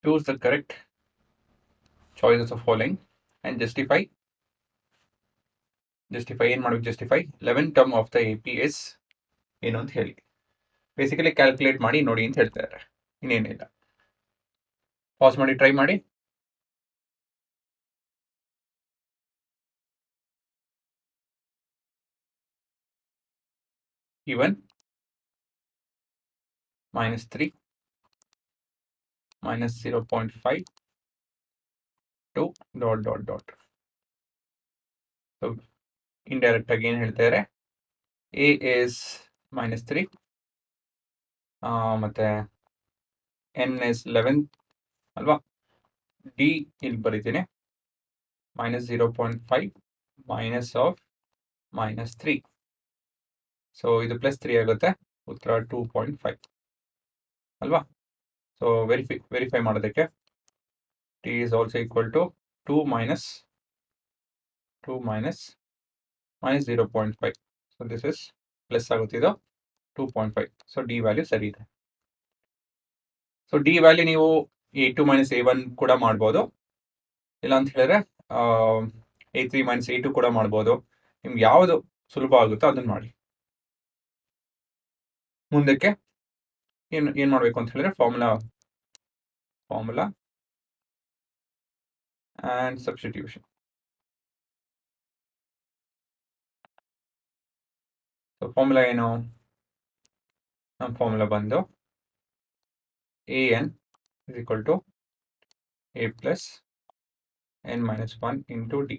choose the correct choices of following and justify ಏನು ಮಾಡಬೇಕು, justify 11th term of the AP is ಏನು ಅಂತ ಹೇಳಿ ಬೇಸಿಕಲಿ ಕ್ಯಾಲ್ಕುಲೇಟ್ ಮಾಡಿ ನೋಡಿ ಅಂತ ಹೇಳ್ತಾರೆ. ಇನ್ನೇನಿಲ್ಲ, ಪಾಸ್ ಮಾಡಿ ಟ್ರೈ ಮಾಡಿ. even -3 -0.5 to ... ಸೊ ಇಂಡೈರೆಕ್ಟ್ ಆಗಿ ಏನು ಹೇಳ್ತಾರೆ, ಎ ಇಸ್ -3 ಮತ್ತೆ ಎನ್ ಇಸ್ 11 ಅಲ್ವಾ. ಡಿ ಇಲ್ಲಿ ಬರೀತೀನಿ -0.5 ಮೈನಸ್ ಆಫ್ -3. ಸೊ ಇದು +3 ಆಗುತ್ತೆ, ಉತ್ತರ 2.5 ಅಲ್ವಾ. ಸೊ ವೆರಿಫೈ ಮಾಡೋದಕ್ಕೆ T is also equal to 2 minus -0.5. So this is plus ಆಗುತ್ತೆ, ಇದು 2.5. ಸೊ ಡಿ ವ್ಯಾಲ್ಯೂ ಸರಿ ಇದೆ. ಸೊ ಡಿ ವ್ಯಾಲ್ಯೂ ನೀವು A2 - A1 ಕೂಡ ಮಾಡ್ಬೋದು, ಇಲ್ಲ ಅಂತ ಹೇಳಿದ್ರೆ A3 - A2 ಕೂಡ ಮಾಡ್ಬೋದು. ನಿಮ್ಗೆ ಯಾವುದು ಸುಲಭ ಆಗುತ್ತೋ ಅದನ್ನ ಮಾಡಿ. ಮುಂದಕ್ಕೆ ಏನು ಮಾಡಬೇಕು ಅಂತ ಹೇಳಿದ್ರೆ formula and substitution. So formula ಏನು, ನಮ್ಮ ಫಾರ್ಮುಲಾ ಬಂದು AN is equal to A plus N minus 1 into D.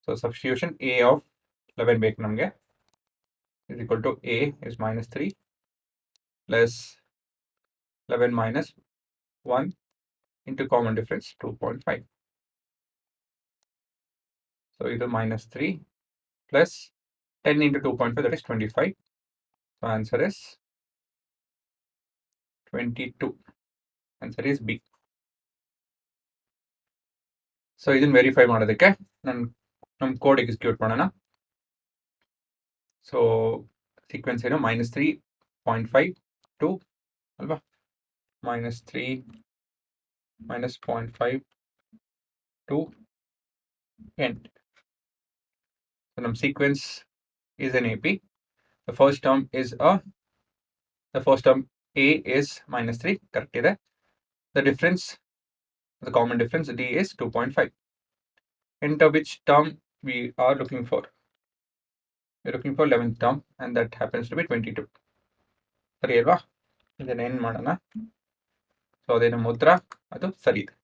So substitution A of 11 ಬೇಕು ನಮಗೆ, is equal to A is -3 plus 11 minus 1 into common difference 2.5. So ಇದು -3 plus 10 into 2.5, that is 25. So answer is 22. Answer is B. So ಇದನ್ನ verify ಮಾಡೋದಕ್ಕೆ ನಮ್ಮ code execute ಮಾಡೋಣ. So sequence ಏನು, -3.5 to ಅಲ್ವಾ, -3 -0.5 to end. So ನಮ್ಮ sequence is an AP. The first term A is -3, correct ಇದೆ. The common difference D is 2.5. Enter which term we are looking for. We're looking for 11th term and that happens to be 22. ಸರಿ ಅಲ್ವಾ, ಇದನ್ನ ಏನು ಮಾಡೋಣ. So ಅದೇ ನಮ್ಮ ಉತ್ತರ, ಅದು ಸರಿ ಇದೆ.